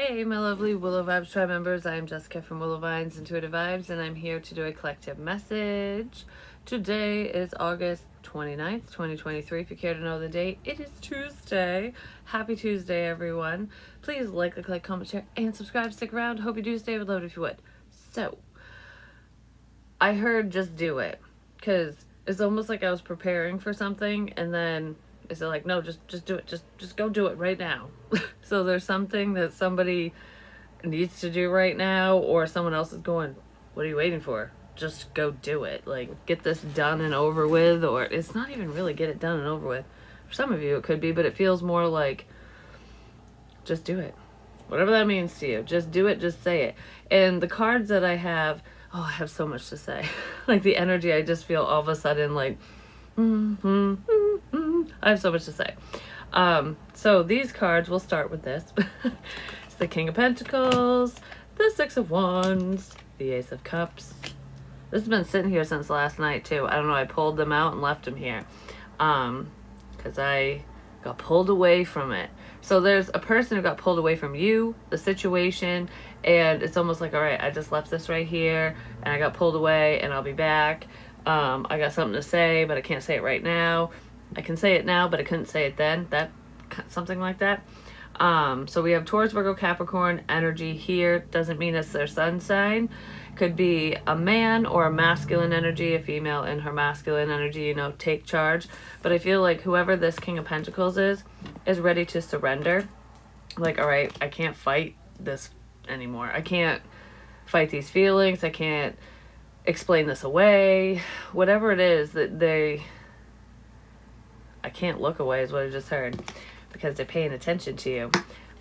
Hey, my lovely Willow Vibes tribe members. I am Jessica from Willow Vines Intuitive Vibes, and I'm here to do a collective message. Today is August 29th, 2023. If you care to know the date, it is Tuesday. Happy Tuesday, everyone. Please like, comment, share, and subscribe. Stick around. Hope you do stay. Would love it if you would. So, I heard just do it, because it's almost like I was preparing for something, and then is it like, no, just do it. Just go do it right now. So there's something that somebody needs to do right now, or someone else is going, what are you waiting for? Just go do it. Like, get this done and over with. Or it's not even really get it done and over with. For some of you it could be, but it feels more like just do it. Whatever that means to you. Just do it, just say it. And the cards that I have I have so much to say. Like the energy, I just feel all of a sudden like I have so much to say. So these cards, we'll start with this. It's the King of Pentacles, the Six of Wands, the Ace of Cups. This has been sitting here since last night too. I don't know, I pulled them out and left them here. Because I got pulled away from it. So there's a person who got pulled away from you, the situation, and it's almost like, all right, I just left this right here, and I got pulled away, and I'll be back. I got something to say, but I can't say it right now. I can say it now, but I couldn't say it then. Something like that. So we have Taurus, Virgo, Capricorn energy here. Doesn't mean it's their sun sign. Could be a man or a masculine energy, a female in her masculine energy, take charge. But I feel like whoever this King of Pentacles is ready to surrender. Like, all right, I can't fight this anymore. I can't fight these feelings. I can't explain this away. Whatever it is that I can't look away is what I just heard, because they're paying attention to you.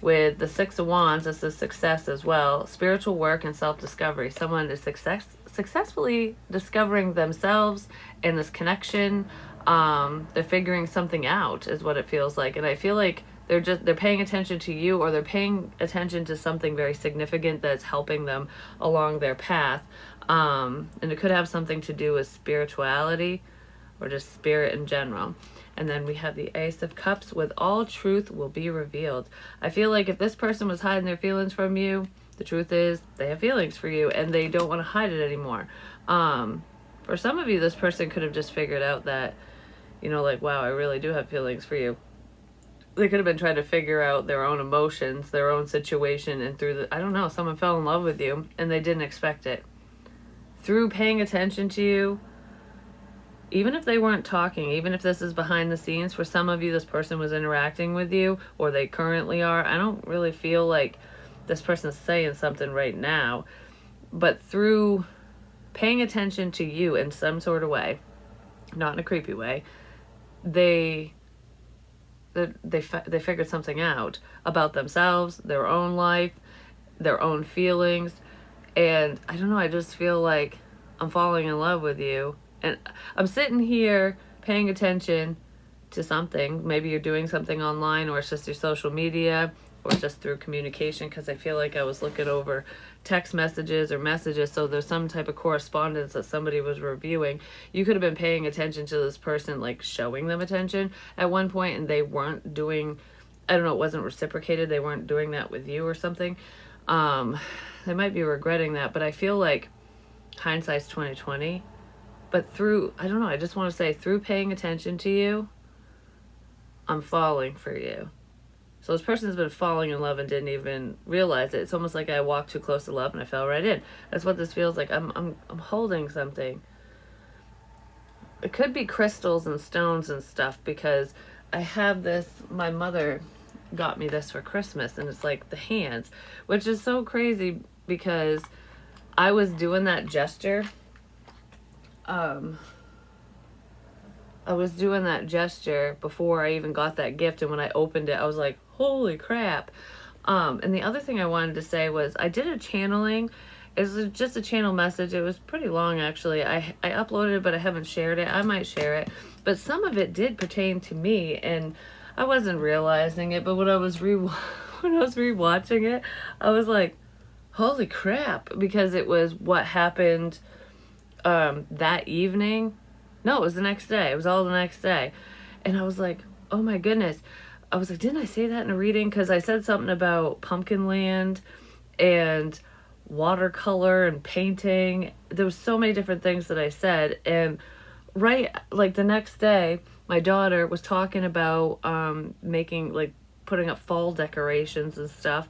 With the Six of Wands, this is success as well. Spiritual work and self-discovery. Someone is successfully discovering themselves in this connection. They're figuring something out is what it feels like. And I feel like they're paying attention to you, or they're paying attention to something very significant that's helping them along their path. And it could have something to do with spirituality or just spirit in general. And then we have the Ace of Cups, with all truth will be revealed. I feel like if this person was hiding their feelings from you, the truth is they have feelings for you and they don't want to hide it anymore. For some of you, this person could have just figured out that, like, wow, I really do have feelings for you. They could have been trying to figure out their own emotions, their own situation, and someone fell in love with you and they didn't expect it. Through paying attention to you, even if they weren't talking, even if this is behind the scenes, for some of you, this person was interacting with you, or they currently are. I don't really feel like this person's saying something right now, but through paying attention to you in some sort of way, not in a creepy way, they figured something out about themselves, their own life, their own feelings. And I don't know, I just feel like I'm falling in love with you. And I'm sitting here paying attention to something. Maybe you're doing something online, or it's just your social media, or just through communication, because I feel like I was looking over text messages or messages, so there's some type of correspondence that somebody was reviewing. You could have been paying attention to this person, like showing them attention at one point, and they weren't doing, I don't know, it wasn't reciprocated. They weren't doing that with you or something. They might be regretting that, but I feel like hindsight's 2020. But through, I don't know, I just want to say, through paying attention to you, I'm falling for you. So this person's been falling in love and didn't even realize it. It's almost like I walked too close to love and I fell right in. That's what this feels like. I'm holding something. It could be crystals and stones and stuff, because I have this, my mother got me this for Christmas, and it's like the hands, which is so crazy because I was doing that gesture. I was doing that gesture before I even got that gift, and when I opened it, I was like, holy crap. And the other thing I wanted to say was I did a channeling. It was just a channel message. It was pretty long, actually. I uploaded it, but I haven't shared it. I might share it. But some of it did pertain to me, and I wasn't realizing it, but when I was rewatching it, I was like, holy crap, because it was what happened that evening. No, it was the next day. It was all the next day. And I was like, oh my goodness. I was like, didn't I say that in a reading? Because I said something about pumpkin land and watercolor and painting. There was so many different things that I said. And right, like the next day, my daughter was talking about making, like, putting up fall decorations and stuff.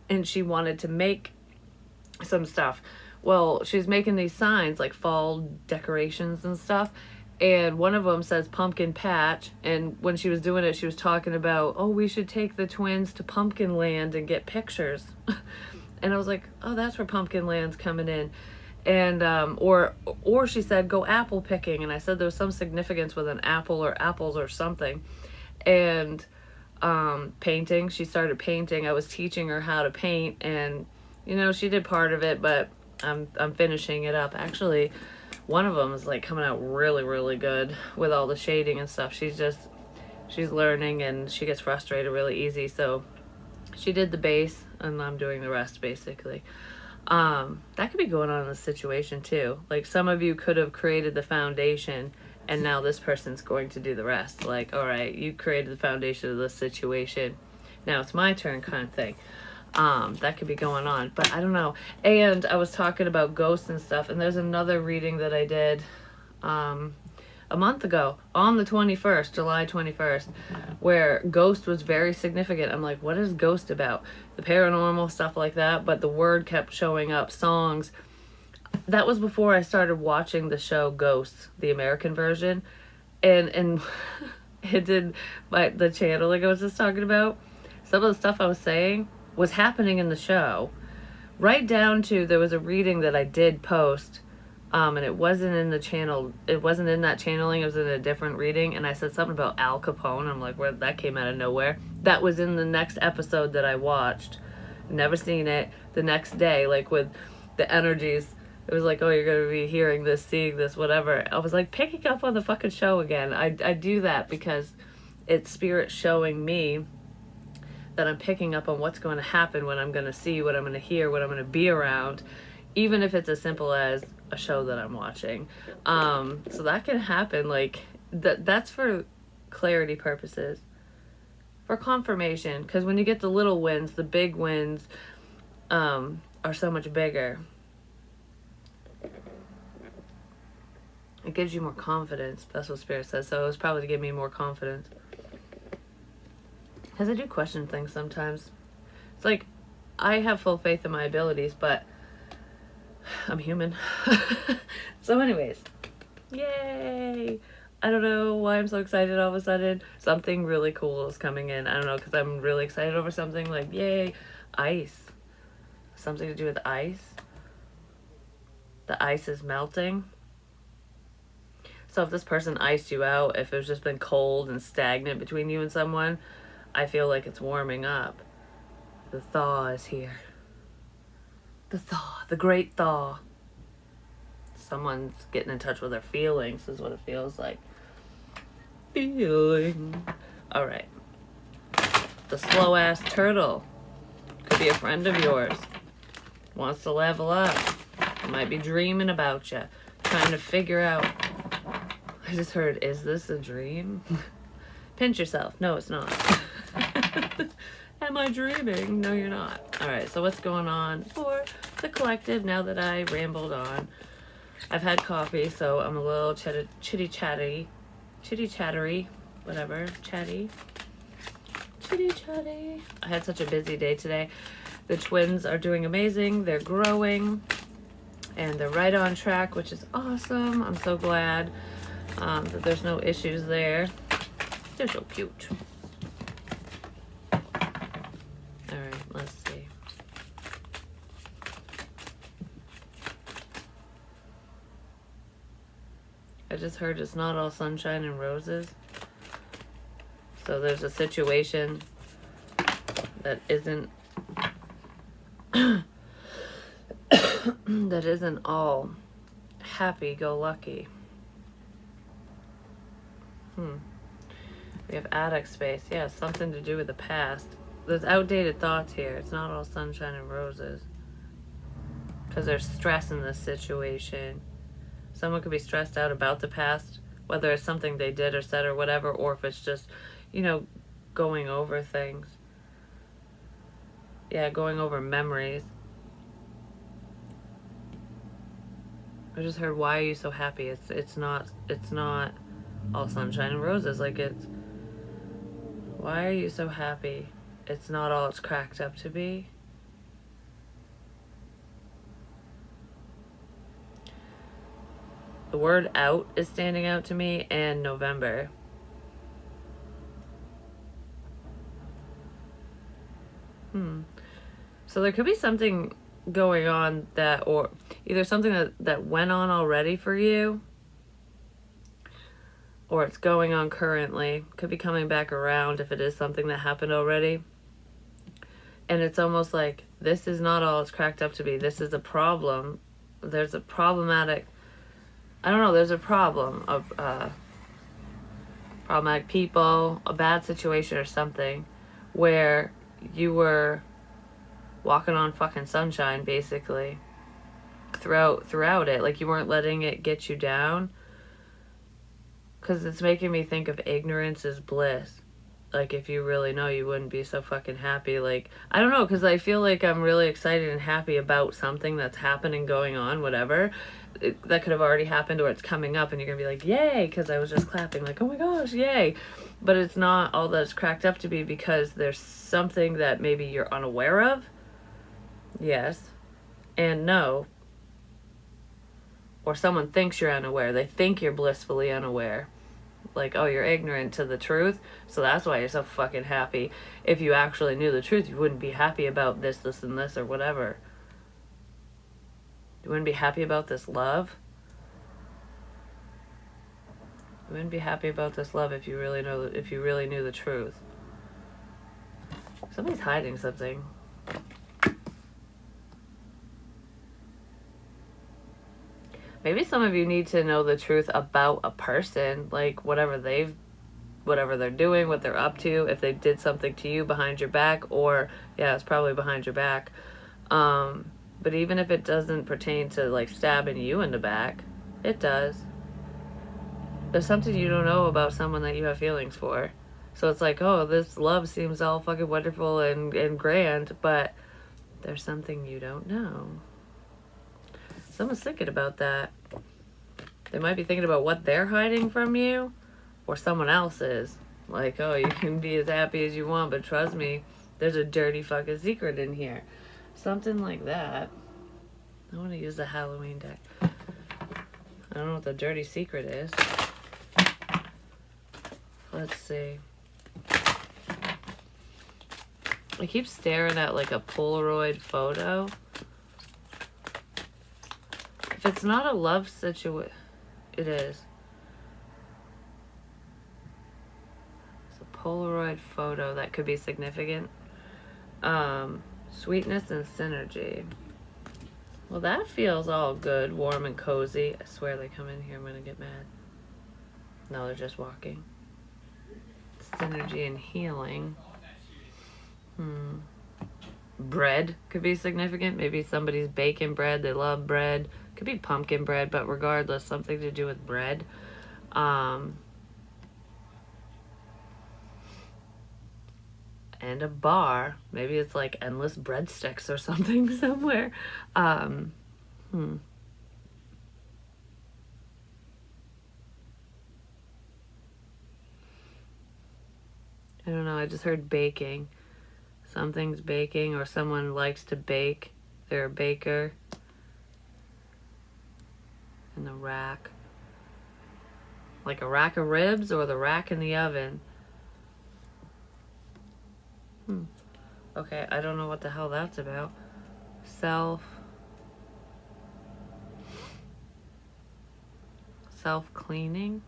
And she wanted to make some stuff. Well, she's making these signs, like fall decorations and stuff. And one of them says pumpkin patch. And when she was doing it, she was talking about, oh, we should take the twins to Pumpkin Land and get pictures. And I was like, oh, that's where Pumpkin Land's coming in. And or she said go apple picking, and I said there was some significance with an apple or apples or something. And painting, she started painting. I was teaching her how to paint, and she did part of it, but I'm finishing it up. Actually, one of them is like coming out really, really good with all the shading and stuff. She's learning, and she gets frustrated really easy. So she did the base, and I'm doing the rest basically. That could be going on in this situation too. Like, some of you could have created the foundation, and now this person's going to do the rest. Like, all right, you created the foundation of this situation, now it's my turn, kind of thing. That could be going on, but I don't know. And I was talking about ghosts and stuff, and there's another reading that I did a month ago on the 21st, July 21st, where ghost was very significant. I'm like, what is ghost about? The paranormal stuff like that, but the word kept showing up, songs. That was before I started watching the show Ghosts, the American version, and it did the channel like I was just talking about. Some of the stuff I was saying was happening in the show, right down to there was a reading that I did post, and it wasn't in the channel. It wasn't in that channeling. It was in a different reading, and I said something about Al Capone. I'm like, where that came out of nowhere. That was in the next episode that I watched. Never seen it. The next day, like with the energies, it was like, oh, you're gonna be hearing this, seeing this, whatever. I was like picking up on the fucking show again. I do that because it's spirit showing me that I'm picking up on what's going to happen, what I'm going to see, what I'm going to hear, what I'm going to be around, even if it's as simple as a show that I'm watching. So that can happen. Like, that's for clarity purposes, for confirmation, because when you get the little wins, the big wins are so much bigger. It gives you more confidence. That's what Spirit says. So it was probably to give me more confidence. Because I do question things sometimes. It's like, I have full faith in my abilities, but I'm human. So anyways, yay! I don't know why I'm so excited all of a sudden. Something really cool is coming in. I don't know, because I'm really excited over something. Like, yay, ice. Something to do with ice. The ice is melting. So if this person iced you out, if it's just been cold and stagnant between you and someone, I feel like it's warming up. The thaw is here. The thaw, the great thaw. Someone's getting in touch with their feelings is what it feels like. Feeling. All right. The slow ass turtle. Could be a friend of yours. Wants to level up. Might be dreaming about you. Trying to figure out. I just heard, is this a dream? Pinch yourself. No, it's not. Am I dreaming? No, you're not. All right, so what's going on for the collective now that I rambled on? I've had coffee, so I'm a little chitty chattery, whatever, chatty. I had such a busy day today. The twins are doing amazing. They're growing, and they're right on track, which is awesome. I'm so glad that there's no issues there. They're so cute. Alright, let's see. I just heard it's not all sunshine and roses. So there's a situation that isn't that isn't all happy-go-lucky. We have attic space. Yeah, something to do with the past. There's outdated thoughts here. It's not all sunshine and roses. Because there's stress in this situation. Someone could be stressed out about the past, whether it's something they did or said or whatever, or if it's just, going over things. Yeah, going over memories. I just heard, why are you so happy? It's not all sunshine and roses. Like, it's, why are you so happy? It's not all it's cracked up to be. The word out is standing out to me, and November. So there could be something going on that, or either something that went on already for you, or it's going on currently. Could be coming back around if it is something that happened already. And it's almost like, this is not all it's cracked up to be. This is a problem. There's a problematic, I don't know, there's a problem of problematic people, a bad situation or something, where you were walking on fucking sunshine, basically, throughout it. Like, you weren't letting it get you down. Because it's making me think of ignorance is bliss. Like, if you really know, you wouldn't be so fucking happy. Like, I don't know, because I feel like I'm really excited and happy about something that's happening, going on, whatever. That could have already happened, or it's coming up, and you're going to be like, yay, because I was just clapping, like, oh my gosh, yay. But it's not all that it's cracked up to be, because there's something that maybe you're unaware of. Yes. And no. Or someone thinks you're unaware. They think you're blissfully unaware. Like, oh, you're ignorant to the truth, so that's why you're so fucking happy. If you actually knew the truth, you wouldn't be happy about this, and this, or whatever. You wouldn't be happy about this love. You wouldn't be happy about this love if you really knew the truth. Somebody's hiding something. Maybe some of you need to know the truth about a person, like whatever they're doing, what they're up to, if they did something to you behind your back, or, yeah, it's probably behind your back. But even if it doesn't pertain to, like, stabbing you in the back, it does. There's something you don't know about someone that you have feelings for. So it's like, oh, this love seems all fucking wonderful and grand, but there's something you don't know. Someone's thinking about that. They might be thinking about what they're hiding from you, or someone else is. Like, oh, you can be as happy as you want, but trust me, there's a dirty fucking secret in here. Something like that. I want to use the Halloween deck. I don't know what the dirty secret is. Let's see. I keep staring at, like, a Polaroid photo. If it's not a love situation, it is. It's a Polaroid photo that could be significant. Sweetness and synergy. Well, that feels all good, warm and cozy. I swear they come in here, I'm gonna get mad. No, they're just walking. Synergy and healing. Bread could be significant. Maybe somebody's baking bread. They love bread. Could be pumpkin bread, but regardless, something to do with bread. And a bar. Maybe it's like endless breadsticks or something somewhere. I don't know. I just heard baking. Something's baking, or someone likes to bake. They're a baker. In the rack. Like a rack of ribs, or the rack in the oven. Okay, I don't know what the hell that's about. Self-cleaning?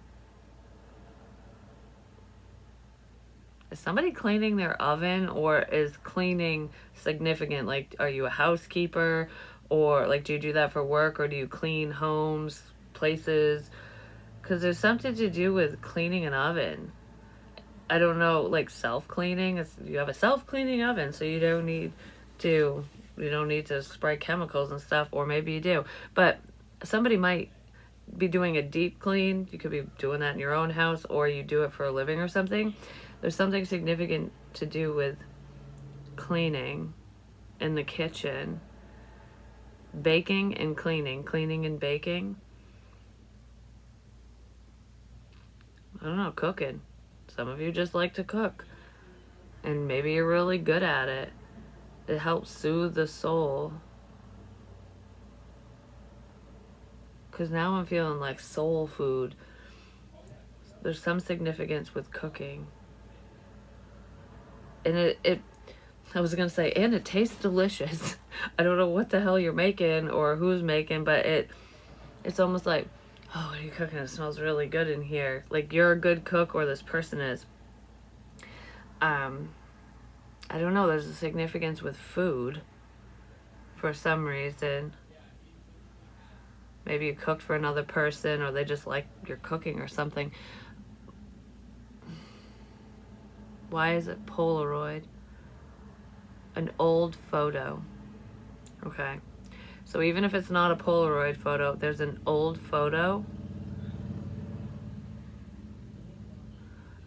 Is somebody cleaning their oven, or is cleaning significant? Like, are you a housekeeper, or like, do you do that for work, or do you clean homes, places? Because there's something to do with cleaning an oven. I don't know, like self-cleaning. You have a self-cleaning oven, so you don't need to spray chemicals and stuff, or maybe you do. But somebody might be doing a deep clean. You could be doing that in your own house, or you do it for a living or something. There's something significant to do with cleaning in the kitchen. Baking and cleaning. Cleaning and baking. I don't know, cooking. Some of you just like to cook. And maybe you're really good at it. It helps soothe the soul. Because now I'm feeling like soul food. There's some significance with cooking. And it I was going to say, and it tastes delicious. I don't know what the hell you're making or who's making, but it's almost like, oh, what are you cooking? It smells really good in here. Like you're a good cook or this person is. I don't know. There's a significance with food for some reason. Maybe you cooked for another person or they just like your cooking or something. Why is it Polaroid? An old photo. Okay. So even if it's not a Polaroid photo, there's an old photo.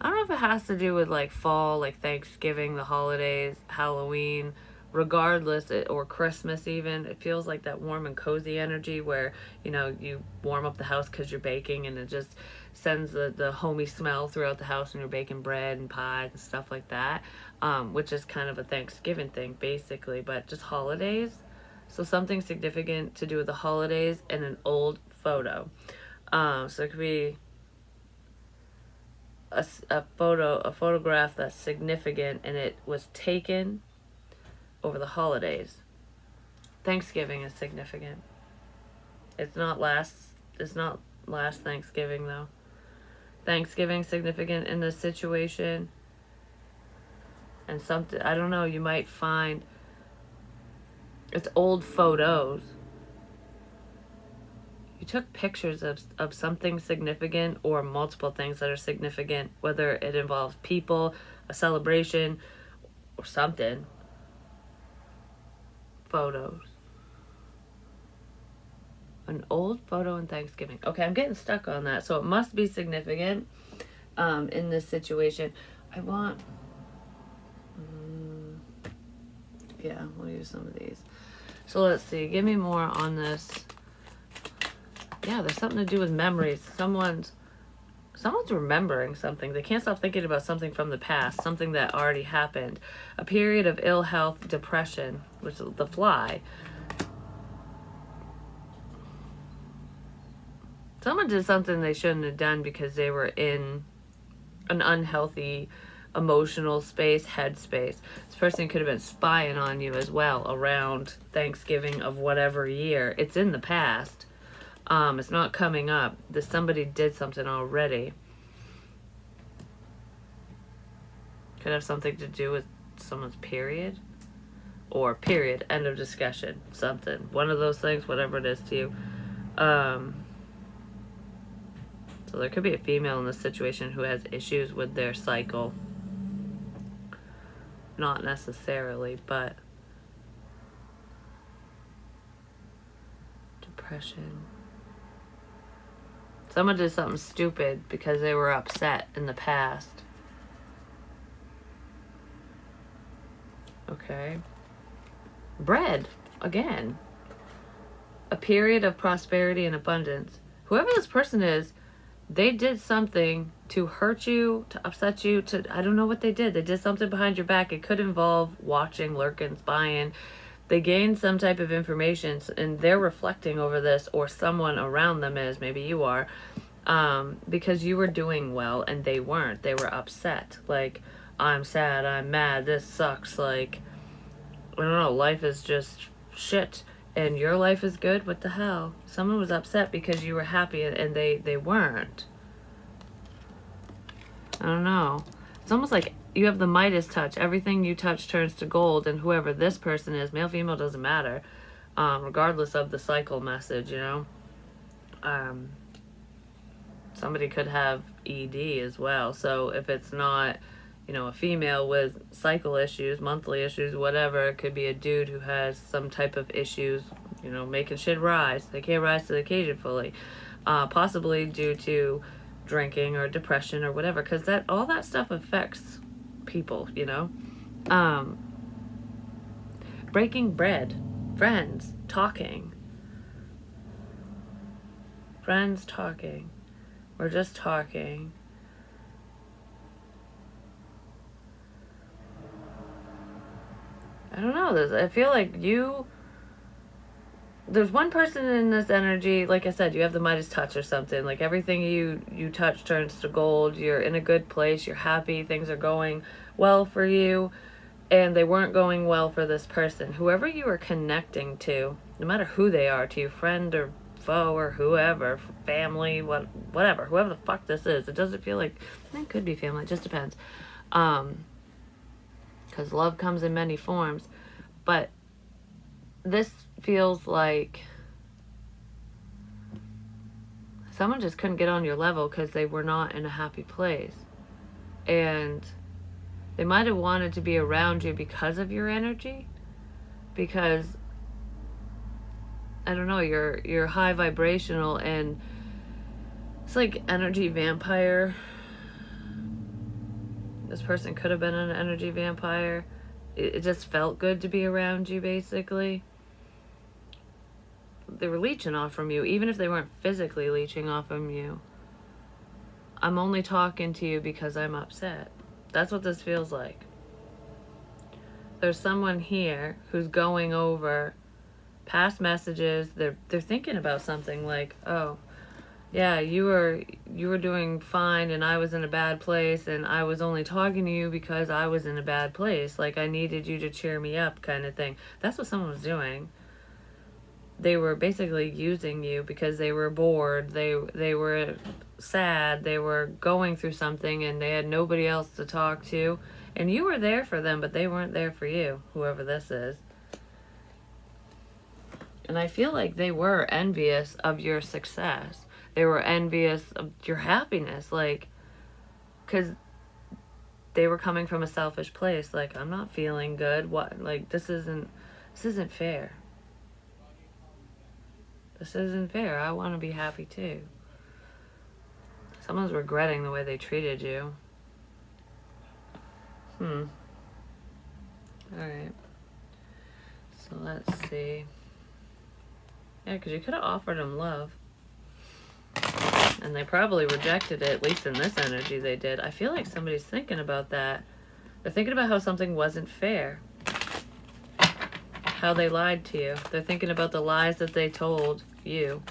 I don't know if it has to do with like fall, like Thanksgiving, the holidays, Halloween, regardless, or Christmas even. It feels like that warm and cozy energy where, you warm up the house because you're baking and it just sends the homey smell throughout the house when you're baking bread and pies and stuff like that, which is kind of a Thanksgiving thing basically, but just holidays. So something significant to do with the holidays and an old photo. So it could be a photograph that's significant and it was taken over the holidays. Thanksgiving is significant. It's not last Thanksgiving though. Thanksgiving significant in this situation. And something, I don't know, you might find it's old photos. You took pictures of something significant or multiple things that are significant, whether it involves people, a celebration, or something. Photos. An old photo in Thanksgiving. Okay, I'm getting stuck on that. So it must be significant in this situation. I want... yeah, we'll use some of these. So let's see. Give me more on this. Yeah, there's something to do with memories. Someone's remembering something. They can't stop thinking about something from the past, something that already happened. A period of ill health, depression, which is the fly. Someone did something they shouldn't have done because they were in an unhealthy emotional space, headspace. This person could have been spying on you as well around Thanksgiving of whatever year. It's in the past. It's not coming up. Somebody did something already. Could have something to do with someone's period. Or period, end of discussion. Something. One of those things, whatever it is to you. So there could be a female in this situation who has issues with their cycle. Not necessarily, but depression. Someone did something stupid because they were upset in the past. Okay. Bread, again. A period of prosperity and abundance. Whoever this person is, they did something to hurt you, to upset you, I don't know what they did. They did something behind your back. It could involve watching, lurking, spying. They gained some type of information and they're reflecting over this, or someone around them is, maybe you are, because you were doing well and they weren't. They were upset. Like, I'm sad, I'm mad, this sucks. Like, I don't know, life is just shit. And your life is good? What the hell? Someone was upset because you were happy and they weren't. I don't know. It's almost like you have the Midas touch. Everything you touch turns to gold, and whoever this person is, male, female, doesn't matter. Regardless of the cycle message, somebody could have ED as well. So if it's not, a female with cycle issues, monthly issues, whatever, it could be a dude who has some type of issues, making shit rise. They can't rise to the occasion fully. Possibly due to drinking or depression or whatever, because all that stuff affects people, you know? Breaking bread, friends talking. Friends talking. We're just talking. I don't know. I feel like there's one person in this energy, like I said, you have the Midas touch or something. Like everything you touch turns to gold. You're in a good place. You're happy. Things are going well for you. And they weren't going well for this person. Whoever you are connecting to, no matter who they are, to your friend or foe or whoever, family, whatever, whoever the fuck this is, it doesn't feel like, it could be family, it just depends. Because love comes in many forms. But this feels like someone just couldn't get on your level because they were not in a happy place. And they might have wanted to be around you because of your energy. Because, I don't know, you're high vibrational, and it's like energy vampire. This person could have been an energy vampire. It just felt good to be around you, basically. They were leeching off from you, even if they weren't physically leeching off from you. I'm only talking to you because I'm upset. That's what this feels like. There's someone here who's going over past messages. They're thinking about something like, oh, yeah, you were doing fine and I was in a bad place, and I was only talking to you because I was in a bad place. Like, I needed you to cheer me up, kind of thing. That's what someone was doing. They were basically using you because they were bored. They were sad. They were going through something and they had nobody else to talk to. And you were there for them, but they weren't there for you, whoever this is. And I feel like they were envious of your success. They were envious of your happiness, like, because they were coming from a selfish place. Like, I'm not feeling good. What? Like, this isn't fair. This isn't fair. I want to be happy too. Someone's regretting the way they treated you. Alright. So let's see. Yeah, because you could have offered them love. And they probably rejected it, at least in this energy they did. I feel like somebody's thinking about that. They're thinking about how something wasn't fair. How they lied to you. They're thinking about the lies that they told you.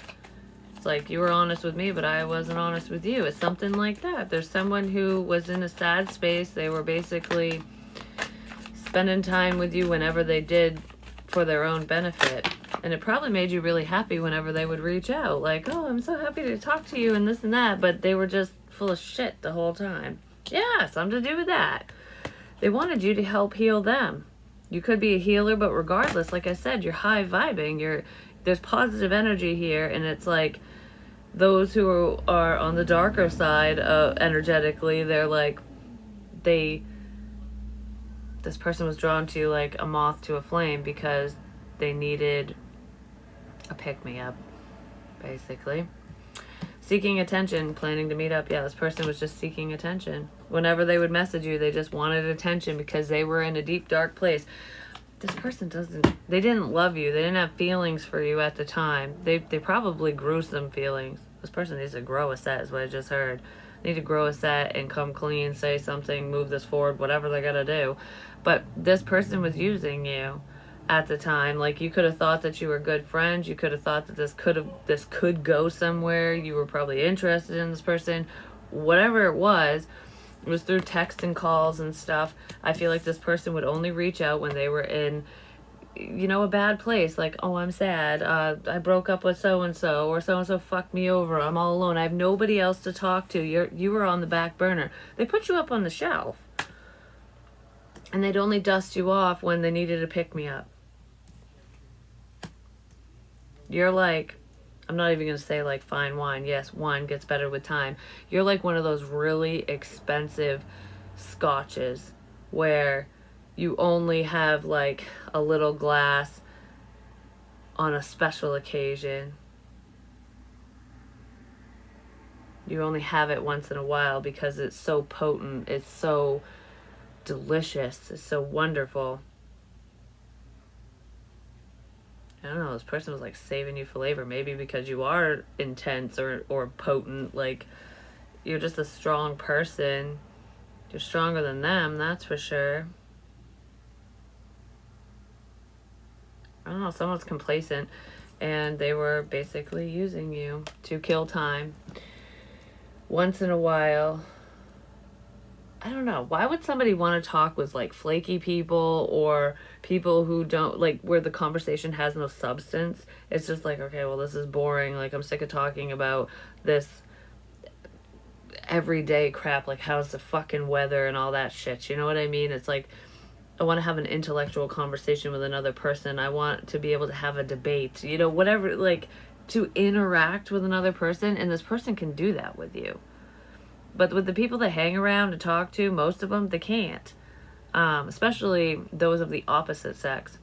It's like, you were honest with me, but I wasn't honest with you. It's something like that. There's someone who was in a sad space. They were basically spending time with you whenever they did for their own benefit. And it probably made you really happy whenever they would reach out. Like, oh, I'm so happy to talk to you and this and that. But they were just full of shit the whole time. Yeah, something to do with that. They wanted you to help heal them. You could be a healer, but regardless, like I said, you're high vibing. There's positive energy here, and it's like those who are on the darker side energetically, they're like, this person was drawn to you like a moth to a flame because they needed a pick-me-up, basically. Seeking attention, planning to meet up. Yeah, this person was just seeking attention. Whenever they would message you, they just wanted attention because they were in a deep, dark place. This person they didn't love you. They didn't have feelings for you at the time. They probably grew some feelings. This person needs to grow a set, is what I just heard. They need to grow a set and come clean, say something, move this forward, whatever they gotta do. But this person was using you at the time. Like, you could have thought that you were good friends. You could have thought that this could go somewhere. You were probably interested in this person. Whatever it was through text and calls and stuff. I feel like this person would only reach out when they were in, a bad place. Like, oh, I'm sad. I broke up with so-and-so, or so-and-so fucked me over. I'm all alone. I have nobody else to talk to. You were on the back burner. They put you up on the shelf. And they'd only dust you off when they needed to pick me up. You're like, I'm not even going to say like fine wine. Yes, wine gets better with time. You're like one of those really expensive scotches where you only have like a little glass on a special occasion. You only have it once in a while because it's so potent. It's so delicious. It's so wonderful. I don't know, this person was like saving you for labor. Maybe because you are intense or potent. Like, you're just a strong person. You're stronger than them, that's for sure. I don't know, someone's complacent and they were basically using you to kill time. Once in a while, I don't know. Why would somebody want to talk with like flaky people or people who don't like where the conversation has no substance? It's just like, okay, well, this is boring. Like, I'm sick of talking about this everyday crap. Like, how's the fucking weather and all that shit. You know what I mean? It's like, I want to have an intellectual conversation with another person. I want to be able to have a debate, you know, whatever, like to interact with another person. And this person can do that with you. But with the people they hang around and talk to, most of them, they can't. Especially those of the opposite sex.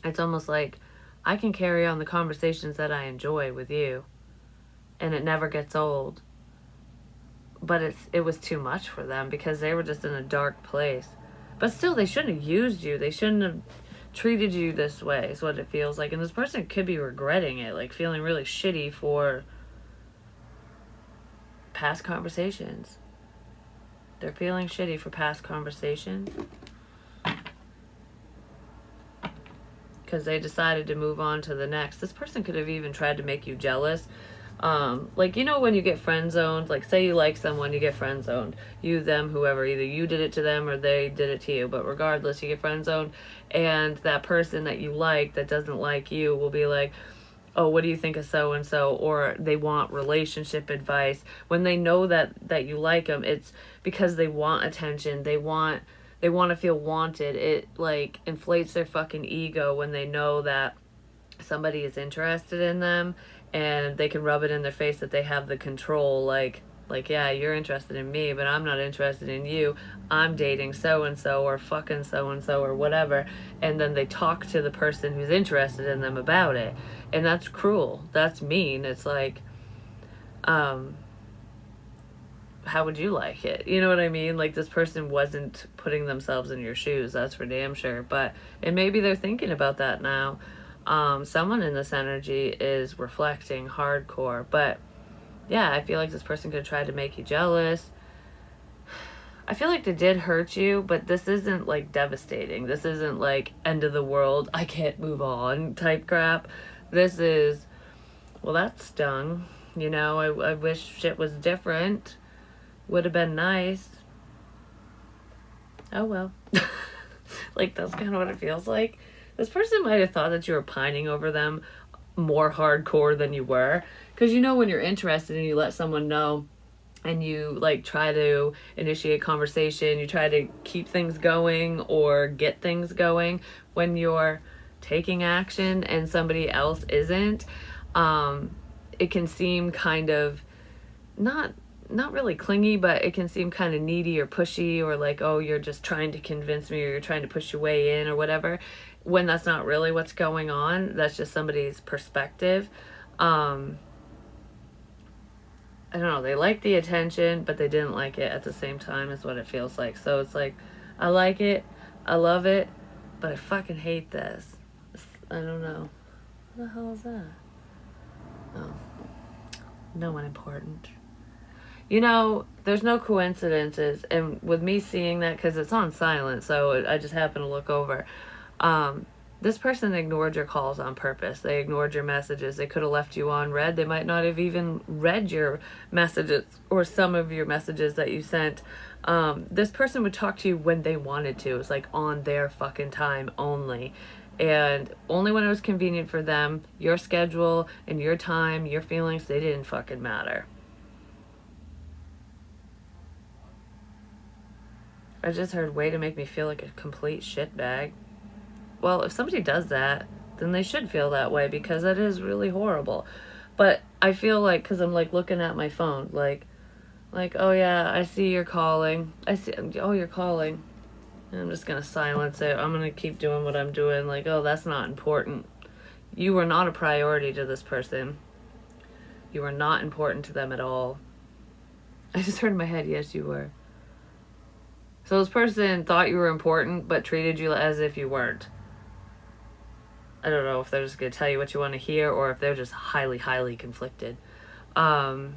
It's almost like I can carry on the conversations that I enjoy with you, and it never gets old. But it was too much for them because they were just in a dark place. But still, they shouldn't have used you. They shouldn't have treated you this way, is what it feels like. And this person could be regretting it, like feeling really shitty for past conversations. They're feeling shitty for past conversations because they decided to move on to the next. This person could have even tried to make you jealous. Like, you know, when you get friend zoned, like say you like someone, you get friend zoned, you, them, whoever, either you did it to them or they did it to you, but regardless, you get friend zoned, and that person that you like that doesn't like you will be like, oh, what do you think of so and so? Or they want relationship advice. When they know that you like them, it's because they want attention. They want to feel wanted. It like inflates their fucking ego when they know that somebody is interested in them, and they can rub it in their face that they have the control. Like yeah, you're interested in me, but I'm not interested in you. I'm dating so and so or fucking so and so or whatever. And then they talk to the person who's interested in them about it. And that's cruel. That's mean. It's like, how would you like it? You know what I mean? Like, this person wasn't putting themselves in your shoes, that's for damn sure. But, and maybe they're thinking about that now. Someone in this energy is reflecting hardcore. But yeah, I feel like this person could try to make you jealous. I feel like they did hurt you, but this isn't like devastating. This isn't like end of the world, I can't move on type crap. This is, well, that stung. You know, I wish shit was different. Would have been nice. Oh well. Like, that's kind of what it feels like. This person might have thought that you were pining over them more hardcore than you were. Because you know when you're interested and you let someone know and you like try to initiate conversation, you try to keep things going or get things going, when you're taking action and somebody else isn't, it can seem kind of not really clingy, but it can seem kind of needy or pushy, or like, oh, you're just trying to convince me, or you're trying to push your way in or whatever, when that's not really what's going on. That's just somebody's perspective. I don't know, they like the attention, but they didn't like it at the same time, is what it feels like. So it's like, I like it, I love it, but I fucking hate this. I don't know. What the hell is that? Oh, no one important. You know, there's no coincidences. And with me seeing that, because it's on silent, so I just happened to look over. This person ignored your calls on purpose. They ignored your messages. They could have left you on read. They might not have even read your messages or some of your messages that you sent. This person would talk to you when they wanted to. It was like on their fucking time only. And only when it was convenient for them. Your schedule and your time, your feelings, they didn't fucking matter. I just heard, way to make me feel like a complete shitbag. Well, if somebody does that, then they should feel that way, because that is really horrible. But I feel like, because I'm like looking at my phone, like, oh yeah, I see you're calling. Oh, you're calling. And I'm just going to silence it. I'm going to keep doing what I'm doing. Like, oh, that's not important. You were not a priority to this person. You were not important to them at all. I just heard in my head, yes, you were. So this person thought you were important, but treated you as if you weren't. I don't know if they're just going to tell you what you want to hear or if they're just highly, highly conflicted. That's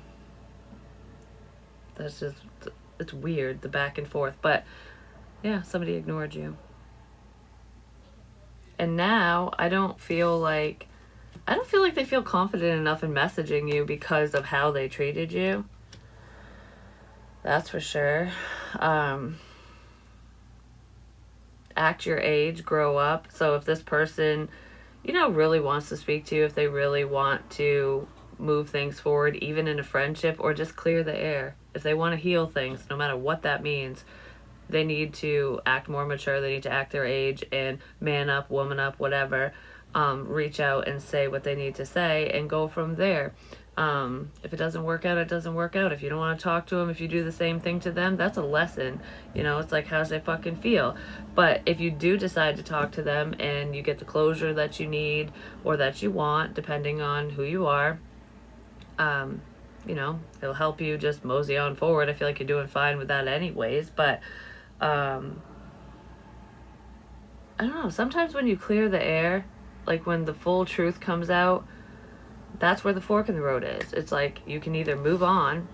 just, it's weird, the back and forth. But yeah, somebody ignored you. And now I don't feel like they feel confident enough in messaging you because of how they treated you. That's for sure. Act your age, grow up. So if this person, really wants to speak to you, if they really want to move things forward, even in a friendship, or just clear the air, if they want to heal things, no matter what that means, they need to act more mature. They need to act their age and man up, woman up, whatever. Reach out and say what they need to say and go from there. If it doesn't work out, it doesn't work out. If you don't want to talk to them, if you do the same thing to them, that's a lesson. It's like, how does they fucking feel? But if you do decide to talk to them and you get the closure that you need or that you want, depending on who you are, it'll help you just mosey on forward. I feel like you're doing fine with that anyways, but I don't know, sometimes when you clear the air, like when the full truth comes out, that's where the fork in the road is. It's like you can either move on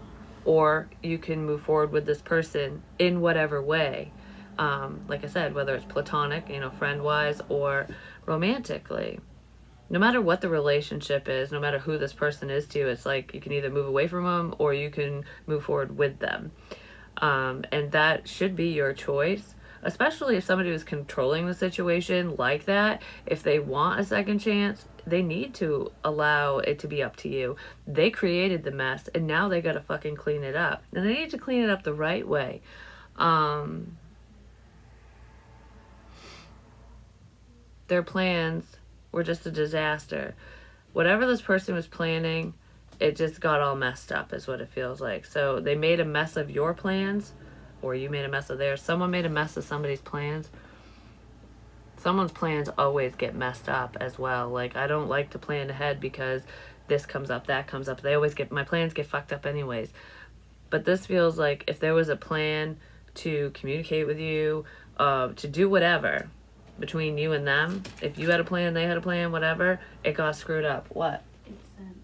or you can move forward with this person in whatever way. Like I said, whether it's platonic, friend-wise, or romantically. No matter what the relationship is, no matter who this person is to you, it's like you can either move away from them or you can move forward with them. And that should be your choice, especially if somebody was controlling the situation like that. If they want a second chance, they need to allow it to be up to you. They created the mess and now they gotta fucking clean it up. And they need to clean it up the right way. Their plans were just a disaster. Whatever this person was planning, it just got all messed up is what it feels like. So they made a mess of your plans, or you made a mess of theirs. Someone made a mess of somebody's plans. Someone's plans always get messed up as well. Like, I don't like to plan ahead because this comes up, that comes up. My plans get fucked up anyways. But this feels like if there was a plan to communicate with you, to do whatever between you and them, if you had a plan, they had a plan, whatever, it got screwed up. What? It's sent.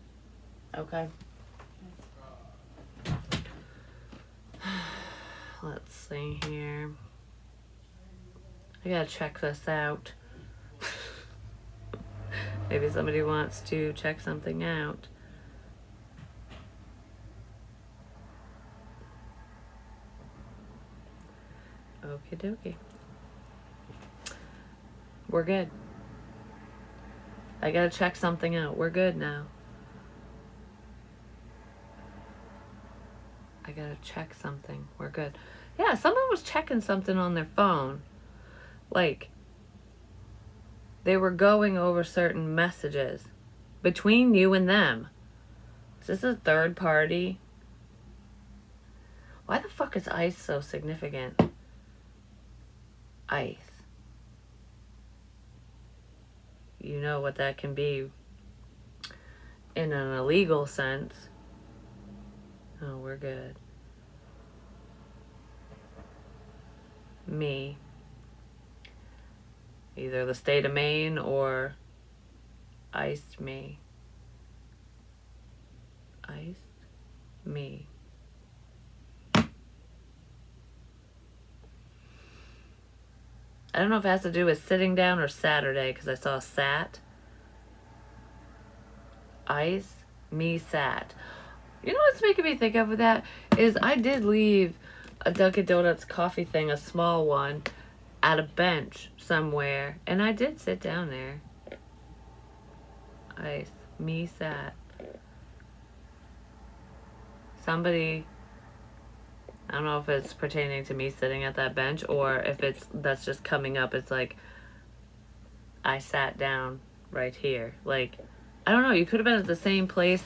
Okay. Let's see here. I gotta check this out. Maybe somebody wants to check something out. Okie dokie. We're good. I gotta check something out. We're good now. I gotta check something. We're good. Yeah, someone was checking something on their phone. Like, they were going over certain messages between you and them. Is this a third party? Why the fuck is ice so significant? Ice. You know what that can be in an illegal sense. Oh, we're good. Me. Either the state of Maine or iced me. Iced me. I don't know if it has to do with sitting down or Saturday, because I saw sat. Ice, me, sat. You know what's making me think of with that? Is I did leave a Dunkin' Donuts coffee thing, a small one, at a bench somewhere. And I did sit down there. Ice, me, sat. Somebody... I don't know if it's pertaining to me sitting at that bench or if that's just coming up. It's like, I sat down right here. Like, I don't know. You could have been at the same place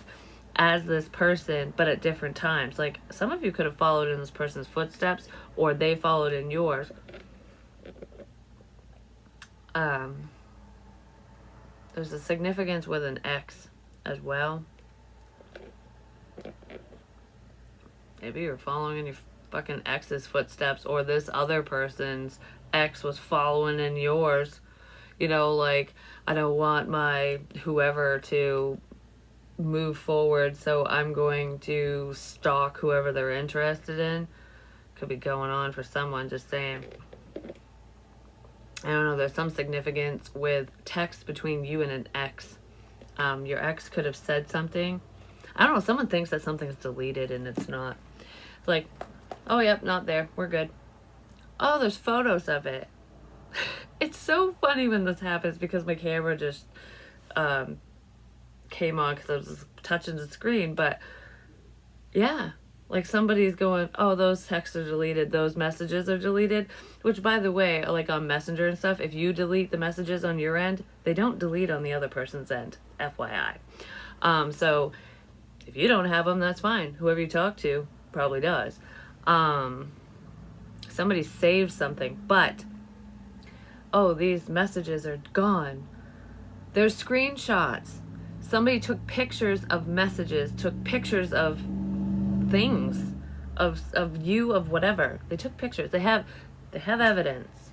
as this person, but at different times. Like, some of you could have followed in this person's footsteps or they followed in yours. There's a significance with an X as well. Maybe you're following in your fucking ex's footsteps, or this other person's ex was following in yours. You know, like, I don't want my whoever to move forward, so I'm going to stalk whoever they're interested in. Could be going on for someone, just saying. I don't know, there's some significance with text between you and an ex. Your ex could have said something. I don't know, someone thinks that something's deleted and it's not. It's like, oh, yep, not there. We're good. Oh, there's photos of it. It's so funny when this happens because my camera just came on because I was just touching the screen. But yeah, like somebody's going, oh, those texts are deleted, those messages are deleted. Which, by the way, like on Messenger and stuff, if you delete the messages on your end, they don't delete on the other person's end. FYI. So if you don't have them, that's fine. Whoever you talk to probably does. Somebody saved something, but oh, these messages are gone. There's screenshots. Somebody took pictures of messages, took pictures of things, of you, of whatever. They took pictures. They have evidence.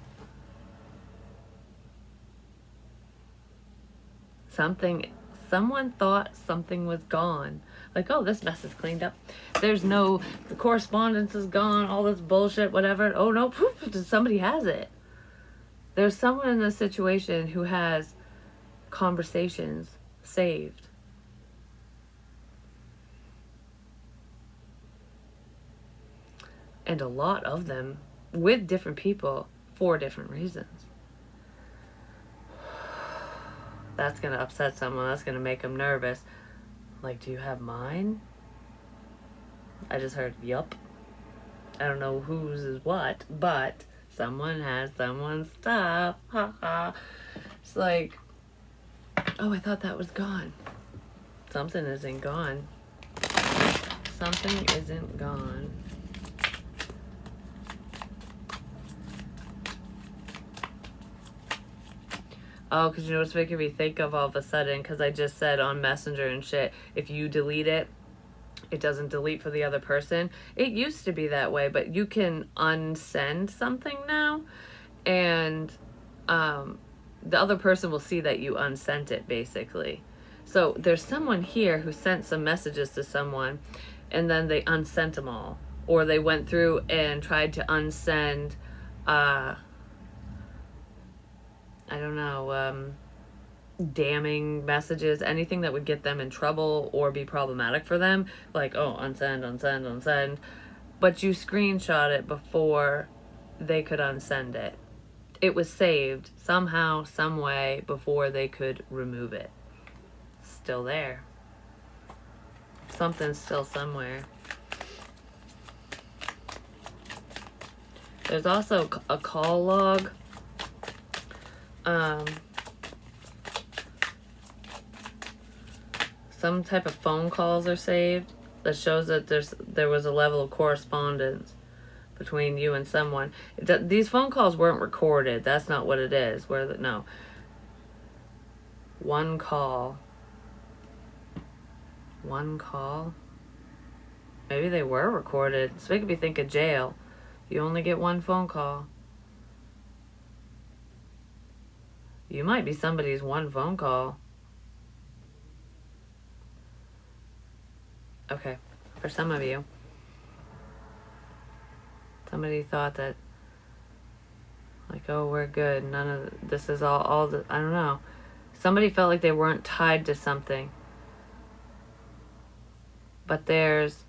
Someone thought something was gone. Like, oh, this mess is cleaned up. The correspondence is gone, all this bullshit, whatever. Oh, no, poof, somebody has it. There's someone in this situation who has conversations saved. And a lot of them with different people for different reasons. That's going to upset someone. That's going to make them nervous. Like, do you have mine? I just heard, yup. I don't know whose is what, but someone has someone's stuff. Ha ha. It's like, oh, I thought that was gone. Something isn't gone. Something isn't gone. Oh, because you know what's making me think of all of a sudden? Because I just said on Messenger and shit, if you delete it, it doesn't delete for the other person. It used to be that way, but you can unsend something now, and the other person will see that you unsent it, basically. So there's someone here who sent some messages to someone, and then they unsent them all. Or they went through and tried to unsend, I don't know, damning messages, anything that would get them in trouble or be problematic for them. Like, oh, unsend. But you screenshot it before they could unsend it. It was saved somehow, some way before they could remove it. Still there. Something's still somewhere. There's also a call log. Some type of phone calls are saved that shows that there was a level of correspondence between you and someone. These phone calls weren't recorded. That's not what it is. No. One call. Maybe they were recorded. It's making me think of jail. You only get one phone call. You might be somebody's one phone call. Okay, for some of you. Somebody thought that, like, oh, we're good. None of this is all the, I don't know. Somebody felt like they weren't tied to something. But there's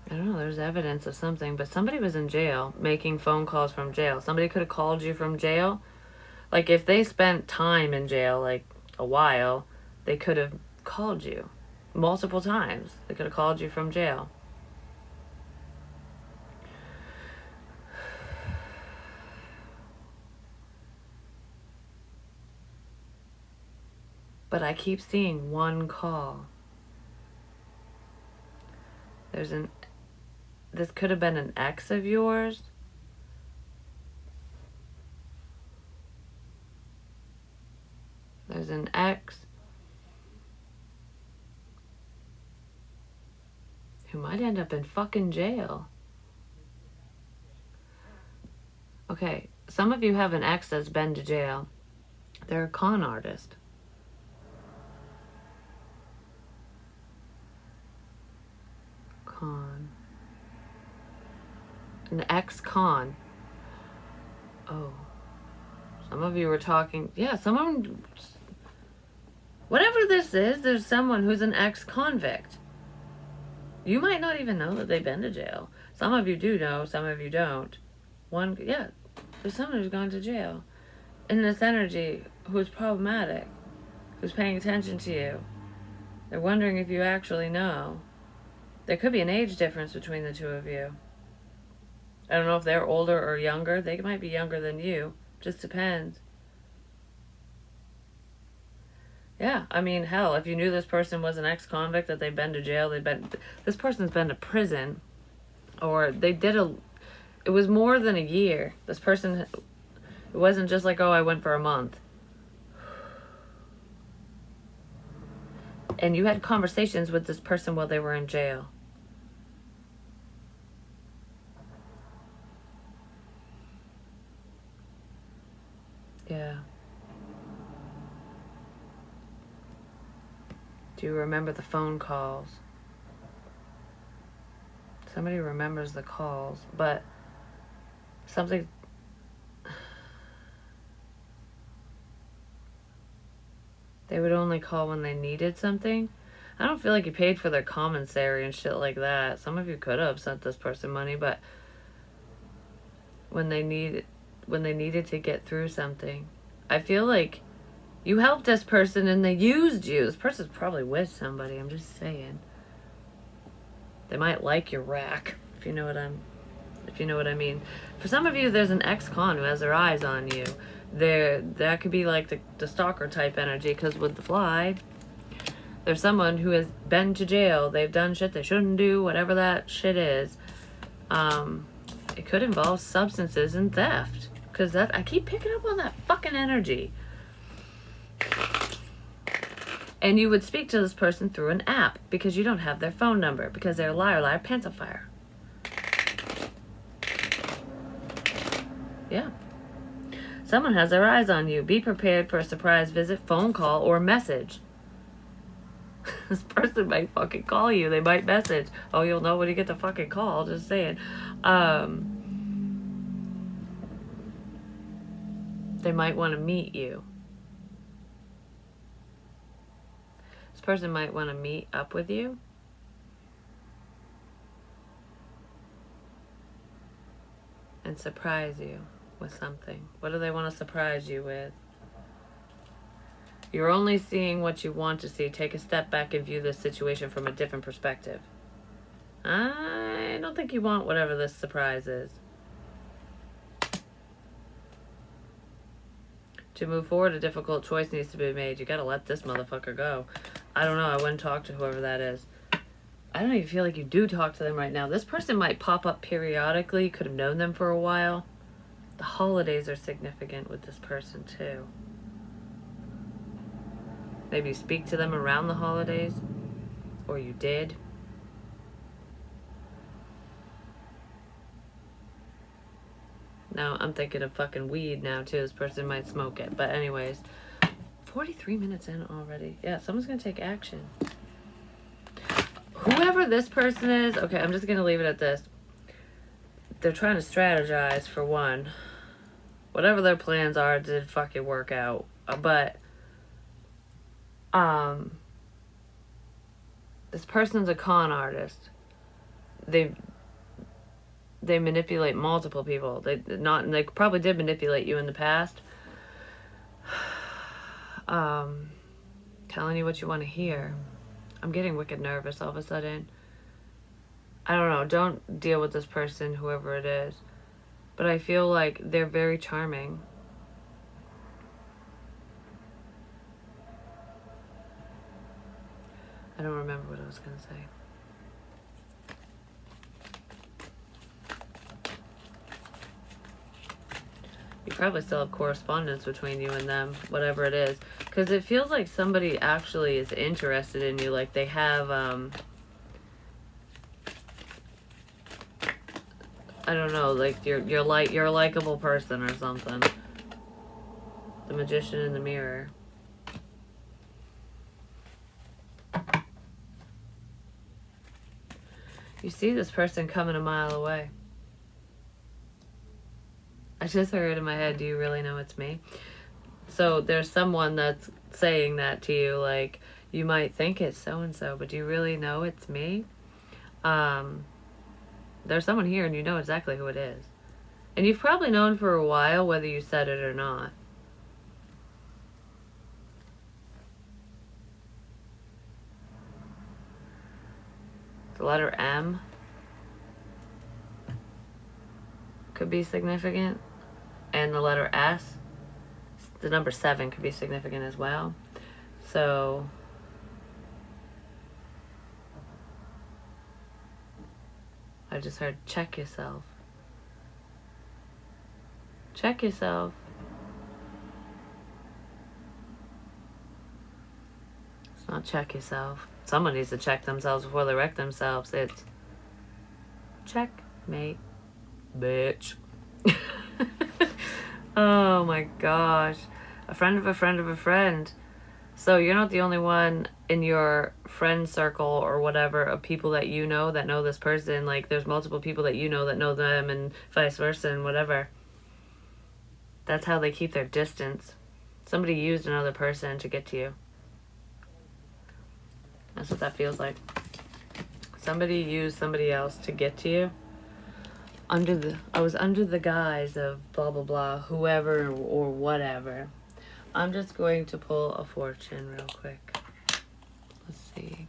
evidence of something. But somebody was in jail making phone calls from jail. Somebody could have called you from jail. Like, if they spent time in jail, like a while, they could have called you multiple times. They could have called you from jail. But I keep seeing one call. This could have been an ex of yours. There's an ex who who might end up in fucking jail. Okay, some of you have an ex that's been to jail. They're a con artist. Con. An ex-con. Oh. Some of you were talking... Yeah, someone... Whatever this is, there's someone who's an ex-convict. You might not even know that they've been to jail. Some of you do know, some of you don't. There's someone who's gone to jail. In this energy, who's problematic, who's paying attention to you. They're wondering if you actually know. There could be an age difference between the two of you. I don't know if they're older or younger. They might be younger than you. Just depends. Yeah, I mean, hell, if you knew this person was an ex-convict, that they've been to jail, this person's been to prison, or it was more than a year. This person, it wasn't just like, oh, I went for a month. And you had conversations with this person while they were in jail. Yeah. Do you remember the phone calls? Somebody remembers the calls, but something... They would only call when they needed something. I don't feel like you paid for their commissary and shit like that. Some of you could have sent this person money, but when they needed to get through something, I feel like you helped this person and they used you. This person's probably with somebody, I'm just saying. They might like your rack, if you know what I mean. For some of you, there's an ex-con who has their eyes on you. That could be like the stalker type energy, because with the fly, there's someone who has been to jail. They've done shit they shouldn't do, whatever that shit is. It could involve substances and theft, because I keep picking up on that fucking energy. And you would speak to this person through an app, because you don't have their phone number, because they're a liar, pants on fire. Yeah. Someone has their eyes on you. Be prepared for a surprise visit, phone call, or message. This person might fucking call you. They might message. Oh, you'll know when you get the fucking call. Just saying. They might want to meet you. This person might want to meet up with you. And surprise you with something. What do they want to surprise you with? You're only seeing what you want to see. Take a step back and view this situation from a different perspective. I don't think you want whatever this surprise is. To move forward, a difficult choice needs to be made. You gotta let this motherfucker go. I don't know. I wouldn't talk to whoever that is. I don't even feel like you do talk to them right now. This person might pop up periodically. You could have known them for a while. The holidays are significant with this person too. Maybe you speak to them around the holidays. Or you did. Now I'm thinking of fucking weed now too. This person might smoke it. But anyways, 43 minutes in already. Yeah, someone's gonna take action. Whoever this person is, okay, I'm just gonna leave it at this. They're trying to strategize, for one. Whatever their plans are did fucking work out. But this person's a con artist. They manipulate multiple people. They probably did manipulate you in the past. Telling you what you want to hear. I'm getting wicked nervous all of a sudden. I don't know. Don't deal with this person, whoever it is. But I feel like they're very charming. I don't remember what I was going to say. You probably still have correspondence between you and them, whatever it is. Because it feels like somebody actually is interested in you. Like they have, I don't know, like you're a likable person or something. The Magician in the Mirror. You see this person coming a mile away. I just heard in my head, do you really know it's me? So there's someone that's saying that to you, like, you might think it's so-and-so, but do you really know it's me? There's someone here and you know exactly who it is. And you've probably known for a while whether you said it or not. The letter M could be significant. And the letter S, the number 7 could be significant as well. So I just heard check yourself. Check yourself. It's not check yourself. Someone needs to check themselves before they wreck themselves. It's checkmate, bitch. Oh my gosh. A friend of a friend of a friend. So you're not the only one in your friend circle or whatever of people that you know that know this person. Like, there's multiple people that you know that know them and vice versa and whatever. That's how they keep their distance. Somebody used another person to get to you. That's what that feels like. Somebody used somebody else to get to you. I was under the guise of blah blah blah, whoever or whatever. I'm just going to pull a fortune real quick. Let's see.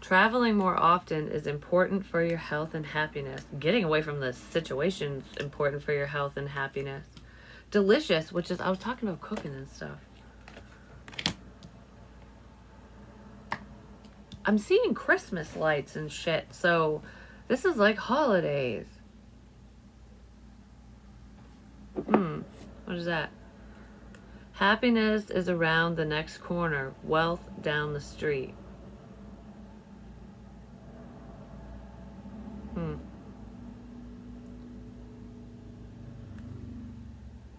Traveling more often is important for your health and happiness. Getting away from the situation is important for your health and happiness. Delicious, which is, I was talking about cooking and stuff. I'm seeing Christmas lights and shit, so this is like holidays. What is that? Happiness is around the next corner. Wealth down the street.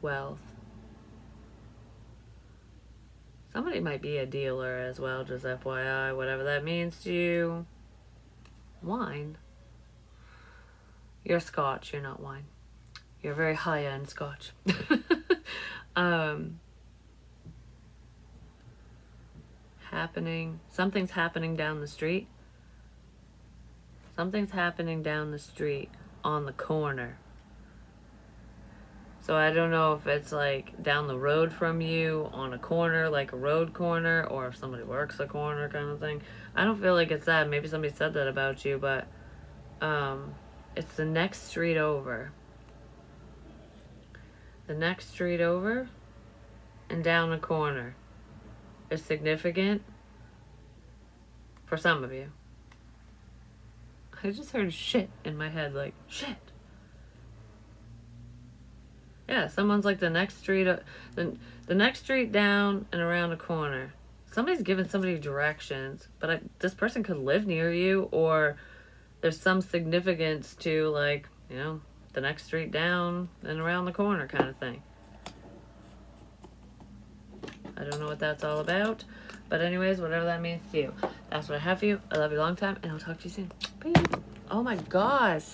Wealth. Somebody might be a dealer as well, just FYI, whatever that means to you. Wine. You're Scotch, you're not wine. You're very high-end Scotch. Happening. Something's happening down the street. Something's happening down the street on the corner. So I don't know if it's like down the road from you on a corner, like a road corner, or if somebody works a corner kind of thing. I don't feel like it's that. Maybe somebody said that about you, but it's the next street over. The next street over and down the corner is significant for some of you. I just heard shit in my head, like, shit. Yeah, someone's like the next street, the next street down and around the corner. Somebody's giving somebody directions, but this person could live near you, or there's some significance to, like, you know, the next street down and around the corner kind of thing. I don't know what that's all about, but anyways, whatever that means to you. That's what I have for you. I love you a long time, and I'll talk to you soon. Peace. Oh my gosh.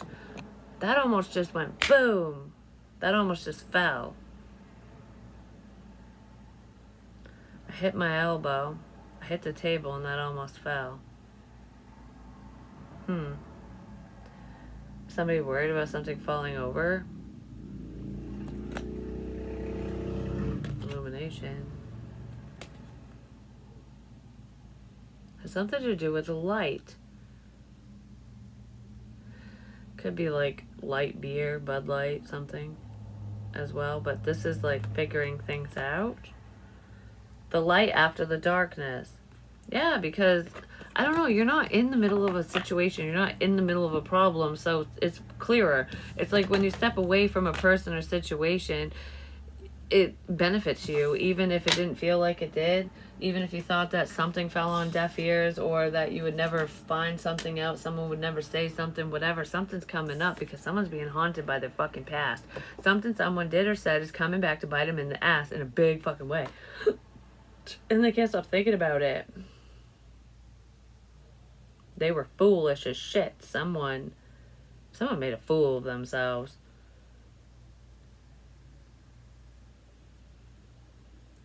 That almost just went boom. That almost just fell. I hit my elbow. I hit the table and that almost fell. Somebody worried about something falling over? Illumination. Has something to do with the light. Could be like light beer, Bud Light, something as well, but this is like figuring things out. The light after the darkness. Yeah, because I don't know, you're not in the middle of a situation, you're not in the middle of a problem, so it's clearer. It's like when you step away from a person or situation, it benefits you, even if it didn't feel like it did. Even if you thought that something fell on deaf ears, or that you would never find something out, someone would never say something, whatever, something's coming up because someone's being haunted by their fucking past. Something someone did or said is coming back to bite them in the ass in a big fucking way. And they can't stop thinking about it. They were foolish as shit. Someone made a fool of themselves.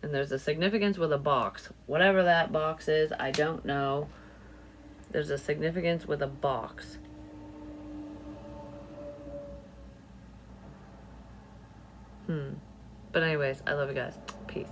And there's a significance with a box. Whatever that box is, I don't know. There's a significance with a box. But anyways, I love you guys. Peace.